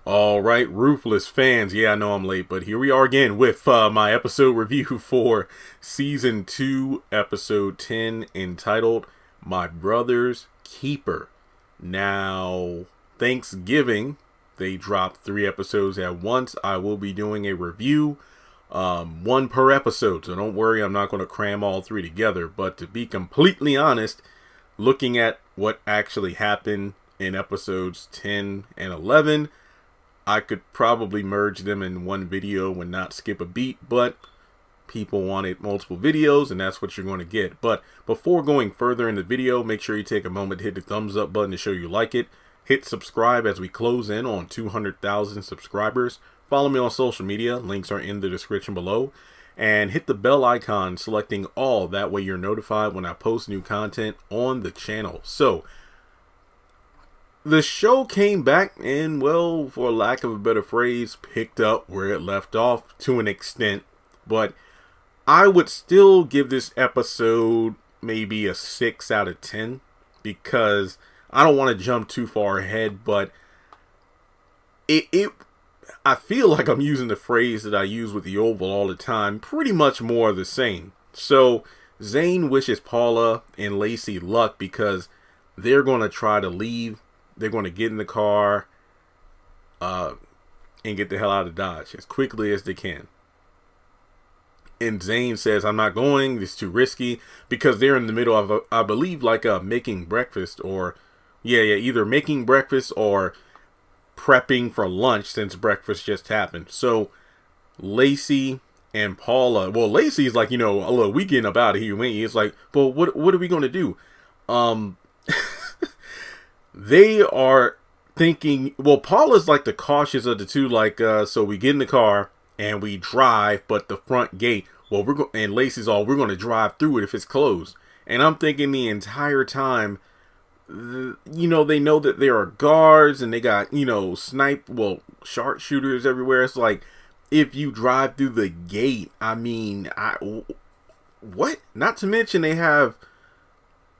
All right, Ruthless fans. Yeah, I know I'm late, but here we are again with my episode review for Season 2, Episode 10, entitled My Brother's Keeper. Now, Thanksgiving, they dropped 3 episodes at once. I will be doing a review, one per episode, so don't worry, I'm not going to cram all 3 together. But to be completely honest, looking at what actually happened in episodes 10 and 11, I could probably merge them in one video and not skip a beat, but people wanted multiple videos, and that's what you're going to get. But before going further in the video, make sure you take a moment to hit the thumbs up button to show you like it. Hit subscribe as we close in on 200,000 subscribers. Follow me on social media. Links are in the description below. And hit the bell icon selecting all. That way you're notified when I post new content on the channel. So, the show came back and, well, for lack of a better phrase, picked up where it left off to an extent. But I would still give this episode maybe a 6 out of 10 because I don't want to jump too far ahead, but I feel like I'm using the phrase that I use with the Oval all the time, pretty much more of the same. So Zane wishes Paula and Lacey luck because they're going to try to leave. They're going to get in the car and get the hell out of Dodge as quickly as they can. And Zane says, I'm not going. It's too risky because they're in the middle of, I believe, like making breakfast or, either making breakfast or prepping for lunch since breakfast just happened. So Lacey and Paula, well, Lacey's like, look, we getting up out of here. It's like, well, what are we going to do? They are thinking, well, Paula's like the cautious of the two, like, so we get in the car and we drive, but the front gate, well, and Lacey's all, we're going to drive through it if it's closed. And I'm thinking the entire time, they know that there are guards and they got, sharpshooters everywhere. It's like, if you drive through the gate, I mean, what? Not to mention they have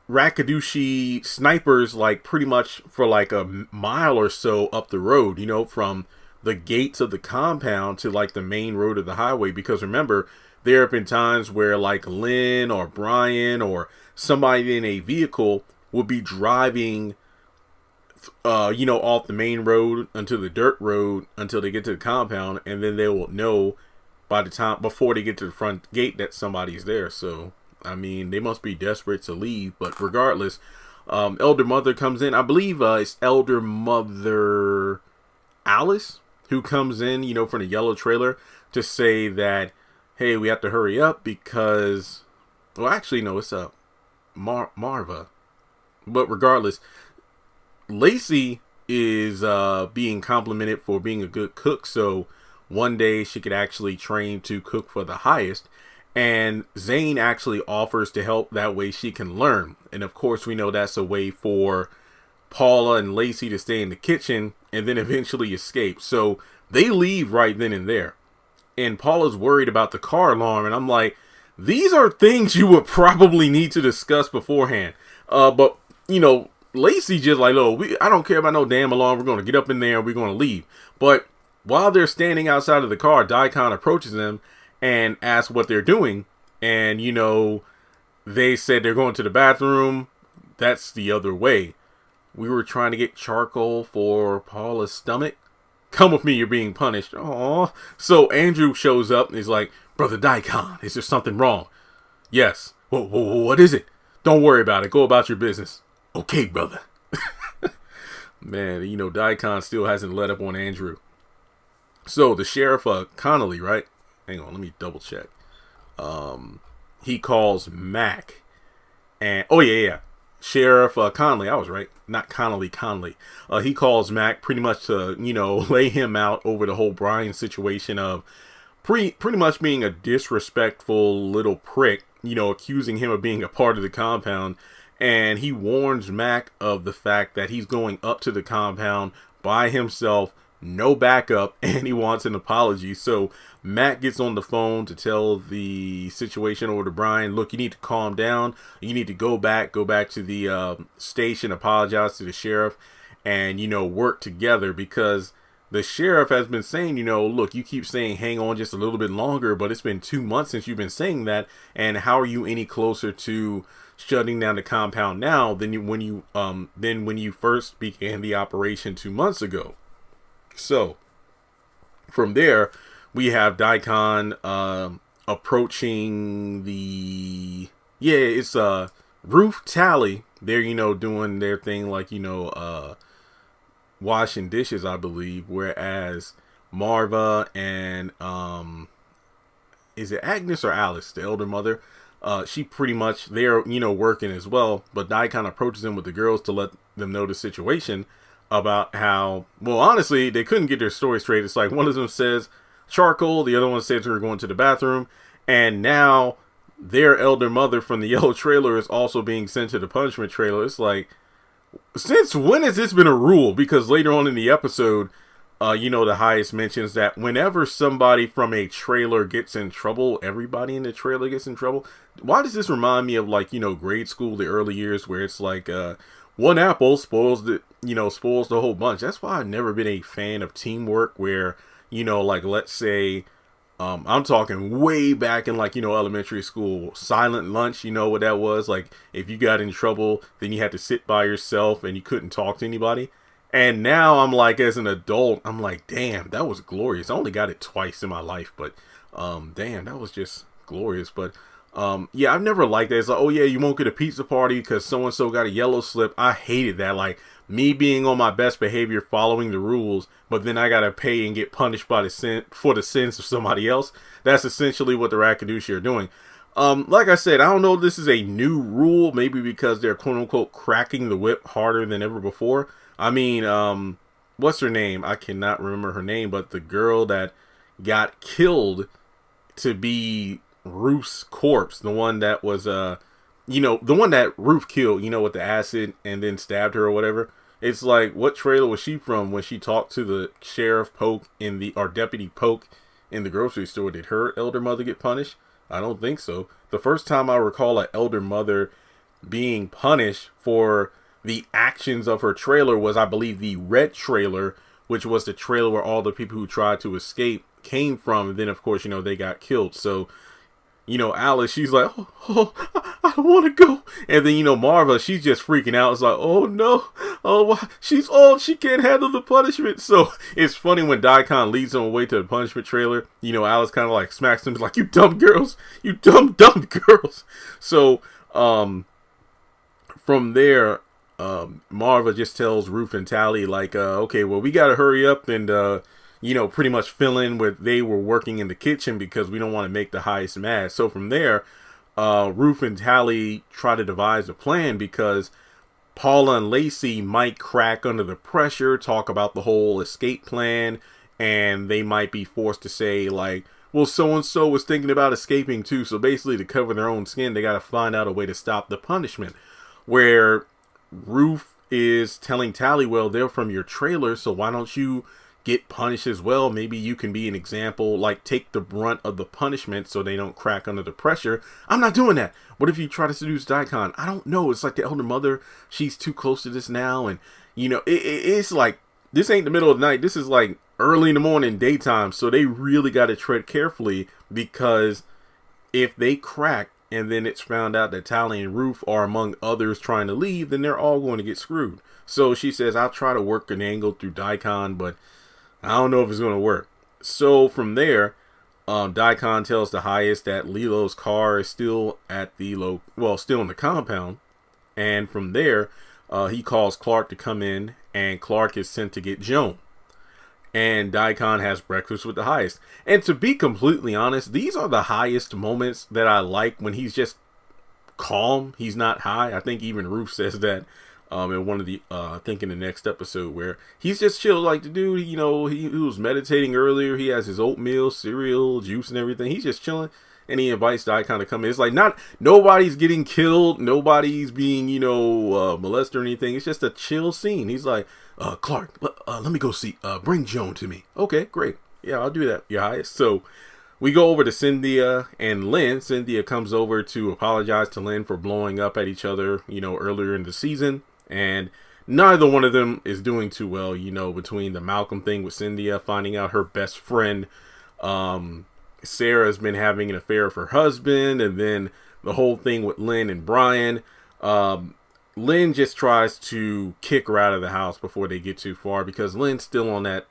Rakadushi snipers like pretty much for like a mile or so up the road, from the gates of the compound to like the main road of the highway. Because remember, there have been times where like Lynn or Brian or somebody in a vehicle would be driving off the main road onto the dirt road until they get to the compound, and then they will know before they get to the front gate that somebody's there. So I mean, they must be desperate to leave. But regardless, Elder Mother comes in. I believe it's Elder Mother Alice who comes in, from the yellow trailer to say that, hey, we have to hurry up because, well, actually, no, it's Marva. But regardless, Lacey is being complimented for being a good cook. So one day she could actually train to cook for the highest. And Zane actually offers to help, that way she can learn. And of course, we know that's a way for Paula and Lacey to stay in the kitchen and then eventually escape. So they leave right then and there. And Paula's worried about the car alarm. And I'm like, these are things you would probably need to discuss beforehand. But, Lacey just like, look, I don't care about no damn alarm. We're going to get up in there and we're going to leave. But while they're standing outside of the car, Daikon approaches them and ask what they're doing. And, they said they're going to the bathroom. That's the other way. We were trying to get charcoal for Paula's stomach. Come with me, you're being punished. Aww. So Andrew shows up and he's like, Brother Daikon, is there something wrong? Yes. What is it? Don't worry about it. Go about your business. Okay, brother. Man, Daikon still hasn't let up on Andrew. So the sheriff, Connolly, right? Hang on, let me double check. He calls Mac. And, Sheriff Conley, I was right. Not Connolly, Conley. He calls Mac pretty much to, lay him out over the whole Brian situation of pretty much being a disrespectful little prick, accusing him of being a part of the compound. And he warns Mac of the fact that he's going up to the compound by himself, no backup, and he wants an apology. So Matt gets on the phone to tell the situation over to Brian, look, you need to calm down. You need to go back to the station, apologize to the sheriff, and, work together because the sheriff has been saying, look, you keep saying hang on just a little bit longer, but it's been 2 months since you've been saying that. And how are you any closer to shutting down the compound now than when you first began the operation 2 months ago? So from there, we have Daikon approaching it's Roof Tally. They're doing their thing, like washing dishes, I believe, whereas Marva and is it Agnes or Alice, the elder mother, she pretty much, they're working as well, but Daikon approaches them with the girls to let them know the situation about how, well, honestly, they couldn't get their story straight. It's like one of them says charcoal, the other one says we're going to the bathroom, and now their elder mother from the yellow trailer is also being sent to the punishment trailer. It's like, since when has this been a rule? Because later on in the episode, the highest mentions that whenever somebody from a trailer gets in trouble, everybody in the trailer gets in trouble. Why does this remind me of grade school, the early years, where it's like one apple spoils the whole bunch? That's why I've never been a fan of teamwork where, let's say, I'm talking way back in elementary school, silent lunch, you know what that was? Like if you got in trouble, then you had to sit by yourself and you couldn't talk to anybody. And now I'm like, as an adult, I'm like, damn, that was glorious. I only got it twice in my life, but damn, that was just glorious. But yeah, I've never liked that. It's like, oh yeah, you won't get a pizza party because so-and-so got a yellow slip. I hated that. Like me being on my best behavior, following the rules, but then I gotta pay and get punished for the sins of somebody else. That's essentially what the Rakadushi are doing. Like I said, I don't know if this is a new rule, maybe because they're quote unquote cracking the whip harder than ever before. I mean, what's her name? I cannot remember her name, but the girl that got killed to be Ruth's corpse, the one that was, the one that Ruth killed, with the acid and then stabbed her or whatever. It's like, what trailer was she from when she talked to the sheriff Polk or Deputy Polk in the grocery store? Did her elder mother get punished? I don't think so. The first time I recall an elder mother being punished for the actions of her trailer was, I believe, the red trailer, which was the trailer where all the people who tried to escape came from. And then, of course, they got killed. So, Alice, she's like, oh, I don't want to go. And then, Marva, she's just freaking out. It's like, oh, no. Oh, she's old. She can't handle the punishment. So it's funny when Daikon leads them away to the punishment trailer. Alice kind of like smacks them like, you dumb girls. You dumb girls. So from there, Marva just tells Ruth and Tally like, okay, well, we got to hurry up and, pretty much fill in where they were working in the kitchen because we don't want to make the highest mad. So from there, Ruth and Tally try to devise a plan because Paula and Lacey might crack under the pressure, talk about the whole escape plan, and they might be forced to say like, well, so-and-so was thinking about escaping too. So basically to cover their own skin, they got to find out a way to stop the punishment. Where Ruth is telling Tally, well, they're from your trailer, so why don't you get punished as well? Maybe you can be an example, like take the brunt of the punishment so they don't crack under the pressure. I'm not doing that. What if you try to seduce Daikon? I don't know. It's like the elder mother, she's too close to this now. And, it's like, this ain't the middle of the night. This is like early in the morning, daytime. So they really got to tread carefully because if they crack, and then it's found out that Tally and Ruth are among others trying to leave, then they're all going to get screwed. So she says, I'll try to work an angle through Daikon, but I don't know if it's going to work. So from there, Daikon tells the highest that Lilo's car is still at still in the compound. And from there, he calls Clark to come in, and Clark is sent to get Joan. And Daikon has breakfast with the highest. And to be completely honest, these are the highest moments that I like when he's just calm. He's not high. I think even Ruth says that in one of the, I think in the next episode, where he's just chill. Like the dude, he was meditating earlier. He has his oatmeal, cereal, juice and everything. He's just chilling. And he invites Daikon to come in. It's like nobody's getting killed. Nobody's being, molested or anything. It's just a chill scene. He's like, Clark, let me go see, bring Joan to me. Okay, great. Yeah, I'll do that, your highest. So we go over to Cynthia and Lynn. Cynthia comes over to apologize to Lynn for blowing up at each other, earlier in the season. And neither one of them is doing too well, between the Malcolm thing with Cynthia, finding out her best friend, Sarah's been having an affair with her husband, and then the whole thing with Lynn and Brian. Lynn just tries to kick her out of the house before they get too far, because Lynn's still on that,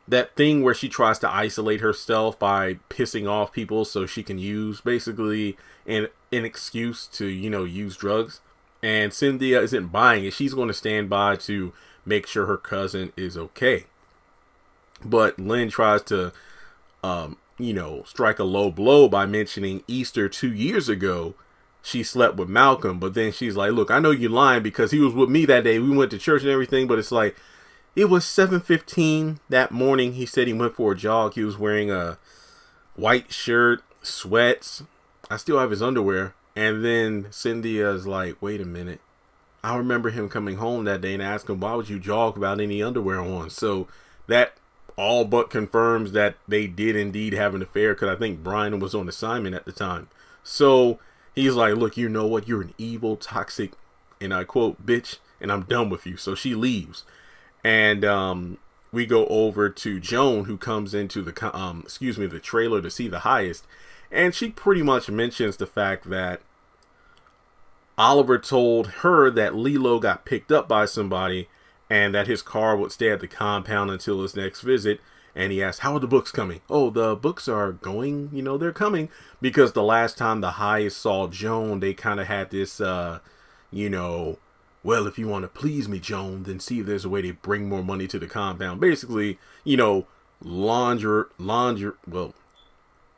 that thing where she tries to isolate herself by pissing off people so she can use basically an excuse to, use drugs. And Cynthia isn't buying it. She's going to stand by to make sure her cousin is okay. But Lynn tries to, strike a low blow by mentioning Easter 2 years ago. She slept with Malcolm, but then she's like, look, I know you're lying because he was with me that day. We went to church and everything, but it's like, it was 7:15 that morning. He said he went for a jog. He was wearing a white shirt, sweats. I still have his underwear. And then Cynthia's like, wait a minute. I remember him coming home that day and asking, why would you jog without any underwear on? So that all but confirms that they did indeed have an affair, because I think Brian was on assignment at the time. So he's like, look, you know what? You're an evil, toxic, and I quote, bitch, and I'm done with you. So she leaves. And we go over to Joan, who comes into the trailer to see the highest. And she pretty much mentions the fact that Oliver told her that Lilo got picked up by somebody and that his car would stay at the compound until his next visit. And he asked, how are the books coming? Oh, the books are going, they're coming. Because the last time the highest saw Joan, they kind of had this, well, if you want to please me, Joan, then see if there's a way to bring more money to the compound. Basically,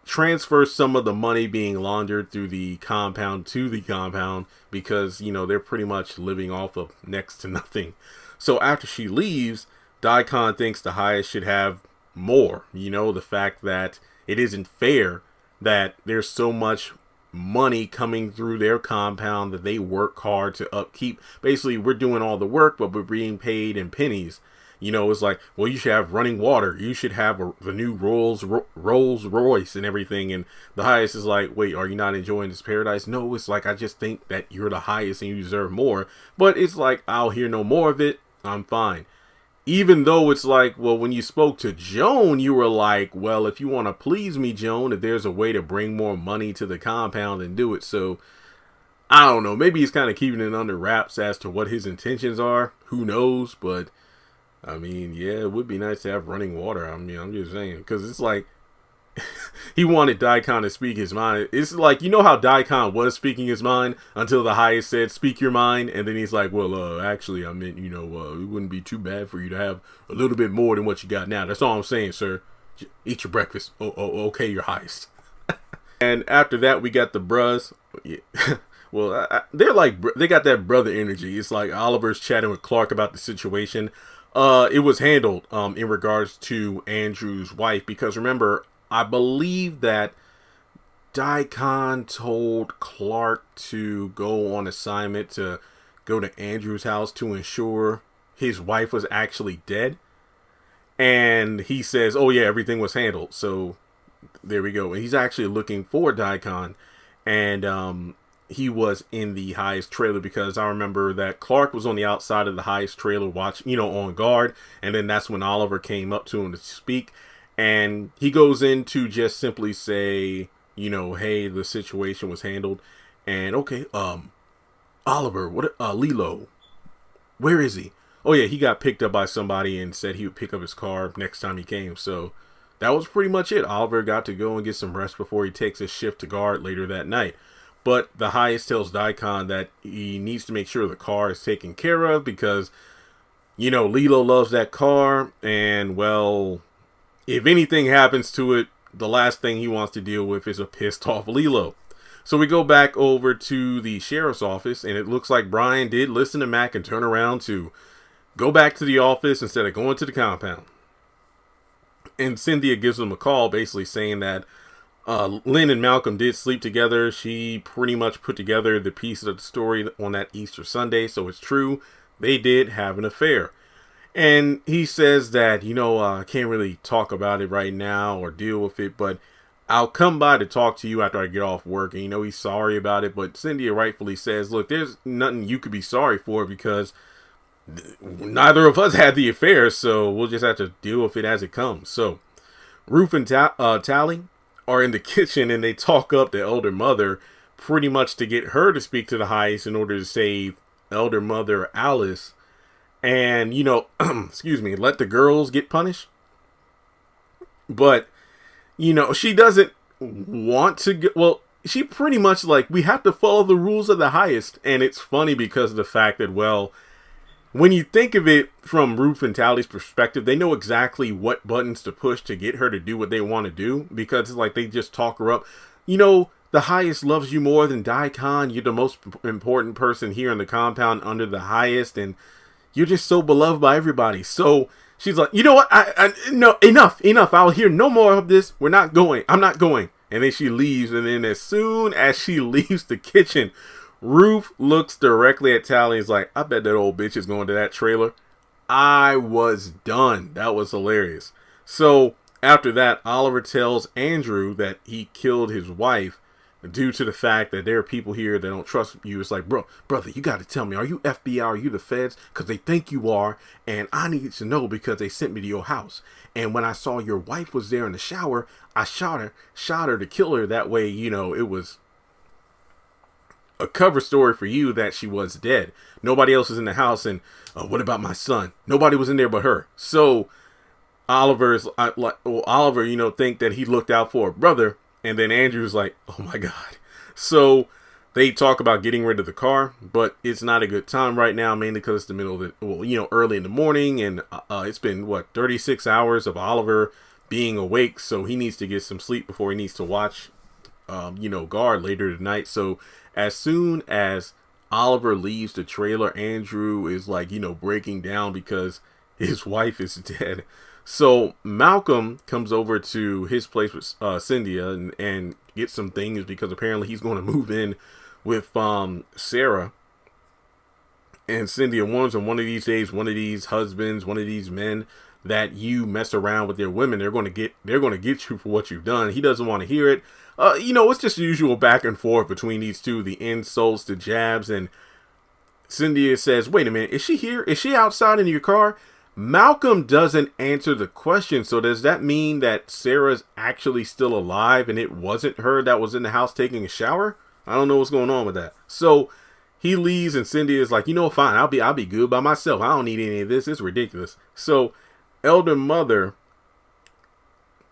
transfer some of the money being laundered through the compound to the compound, because, they're pretty much living off of next to nothing. So after she leaves, Daikon thinks the highest should have more. The fact that it isn't fair that there's so much money coming through their compound that they work hard to upkeep. Basically, we're doing all the work, but we're being paid in pennies. It's like, well, you should have running water. You should have the new Rolls Royce and everything. And the highest is like, wait, are you not enjoying this paradise? No, it's like, I just think that you're the highest and you deserve more. But it's like, I'll hear no more of it. I'm fine. Even though it's like, well, when you spoke to Joan, you were like, well, if you want to please me, Joan, if there's a way to bring more money to the compound, then do it. So I don't know. Maybe he's kind of keeping it under wraps as to what his intentions are. Who knows? But I mean, yeah, it would be nice to have running water. I mean, I'm just saying, because it's like he wanted Daikon to speak his mind. It's like, how Daikon was speaking his mind until the highest said, speak your mind. And then he's like, well, actually, I meant, it wouldn't be too bad for you to have a little bit more than what you got now. That's all I'm saying, sir. Eat your breakfast. Oh, okay, your highest. And after that, we got the bros. Yeah. Well, they're like, they got that brother energy. It's like Oliver's chatting with Clark about the situation. It was handled in regards to Andrew's wife, because remember, I believe that Daikon told Clark to go on assignment to go to Andrew's house to ensure his wife was actually dead. And he says, oh yeah, everything was handled. So there we go. And he's actually looking for Daikon. And he was in the highest trailer, because I remember that Clark was on the outside of the highest trailer watching, on guard. And then that's when Oliver came up to him to speak. And he goes in to just simply say, hey, the situation was handled. And okay, Oliver, Lilo, where is he? Oh yeah, he got picked up by somebody and said he would pick up his car next time he came. So that was pretty much it. Oliver got to go and get some rest before he takes his shift to guard later that night. But the highest tells Daikon that he needs to make sure the car is taken care of, because, Lilo loves that car. And, well, if anything happens to it, the last thing he wants to deal with is a pissed off Lilo. So we go back over to the sheriff's office, and it looks like Brian did listen to Mac and turn around to go back to the office instead of going to the compound. And Cynthia gives him a call, basically saying that Lynn and Malcolm did sleep together. She pretty much put together the pieces of the story on that Easter Sunday, so it's true. They did have an affair. And he says that, I can't really talk about it right now or deal with it, but I'll come by to talk to you after I get off work. And, he's sorry about it. But Cynthia rightfully says, look, there's nothing you could be sorry for, because neither of us had the affair, so we'll just have to deal with it as it comes. So Ruth and Tally are in the kitchen, and they talk up the elder mother pretty much to get her to speak to the highest in order to save elder mother Alice, and excuse me, let the girls get punished. But she doesn't want to go. Well, she pretty much like, we have to follow the rules of the highest. And it's funny because of the fact that, well, when you think of it from Ruth and Tally's perspective, they know exactly what buttons to push to get her to do what they want to do, because it's like they just talk her up. The highest loves you more than Daikon. You're the most important person here in the compound under the highest, and you're just so beloved by everybody. So she's like, you know what? No, enough. I'll hear no more of this. We're not going. I'm not going. And then she leaves. And then as soon as she leaves the kitchen, Ruth looks directly at Tally and is like, I bet that old bitch is going to that trailer. I was done. That was hilarious. So after that, Oliver tells Andrew that he killed his wife due to the fact that there are people here that don't trust you. It's like, brother, you got to tell me, are you FBI? Are you the feds? Because they think you are, and I need to know because they sent me to your house. And when I saw your wife was there in the shower, I shot her to kill her. That way, it was a cover story for you that she was dead. Nobody else is in the house, and what about my son? Nobody was in there but her. So Oliver, think that he looked out for a brother. And then Andrew's like, oh my God. So they talk about getting rid of the car, but it's not a good time right now, mainly because it's the middle of the, early in the morning. And it's been, 36 hours of Oliver being awake. So he needs to get some sleep before he needs to watch, guard later tonight. So as soon as Oliver leaves the trailer, Andrew is like, breaking down because his wife is dead. So Malcolm comes over to his place with Cynthia and gets some things because apparently he's going to move in with Sarah. And Cynthia warns him, one of these days, one of these husbands, one of these men that you mess around with their women, they're going to get you for what you've done. He doesn't want to hear it. It's just the usual back and forth between these two, the insults, the jabs, and Cynthia says, wait a minute, is she here? Is she outside in your car? Malcolm doesn't answer the question. So does that mean that Sarah's actually still alive and it wasn't her that was in the house taking a shower? I don't know what's going on with that. So he leaves and Cindy is like, fine, I'll be good by myself. I don't need any of this. It's ridiculous. So elder mother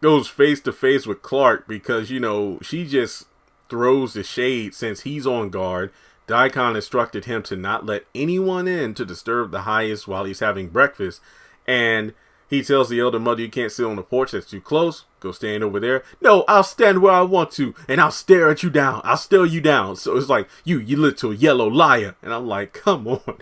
goes face to face with Clark because, she just throws the shade since he's on guard. Daikon instructed him to not let anyone in to disturb the highest while he's having breakfast. And he tells the elder mother, you can't sit on the porch, that's too close. Go stand over there. No, I'll stand where I want to, and I'll stare at you down. I'll stare you down. So it's like, you little yellow liar. And I'm like, come on.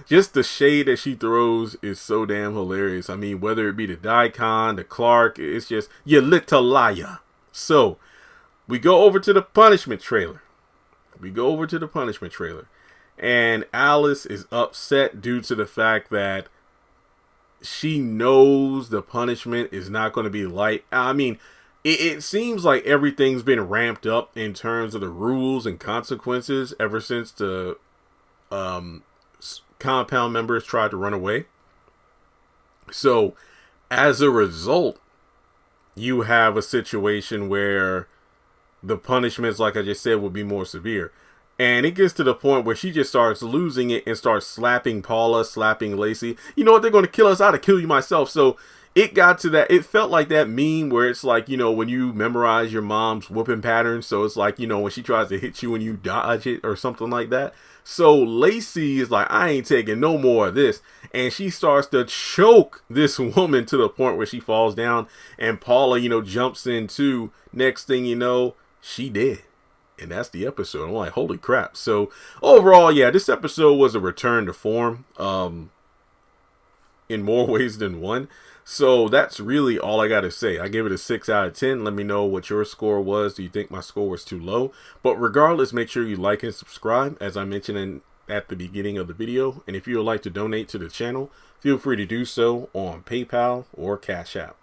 Just the shade that she throws is so damn hilarious. I mean, whether it be the Daikon, the Clark, it's just, you little liar. So we go over to the punishment trailer. And Alice is upset due to the fact that she knows the punishment is not going to be light. I mean, it seems like everything's been ramped up in terms of the rules and consequences ever since the compound members tried to run away. So as a result, you have a situation where the punishments, like I just said, will be more severe. And it gets to the point where she just starts losing it and starts slapping Paula, slapping Lacey. You know what? They're going to kill us. I'd kill you myself. So it got to that. It felt like that meme where it's like, when you memorize your mom's whooping pattern. So it's like, when she tries to hit you and you dodge it or something like that. So Lacey is like, I ain't taking no more of this. And she starts to choke this woman to the point where she falls down. And Paula, jumps in too. Next thing you know, she did. And that's the episode. I'm like, holy crap. So overall, yeah, this episode was a return to form in more ways than one. So that's really all I got to say. I give it a 6 out of 10. Let me know what your score was. Do you think my score was too low? But regardless, make sure you like and subscribe, as I mentioned at the beginning of the video. And if you would like to donate to the channel, feel free to do so on PayPal or Cash App.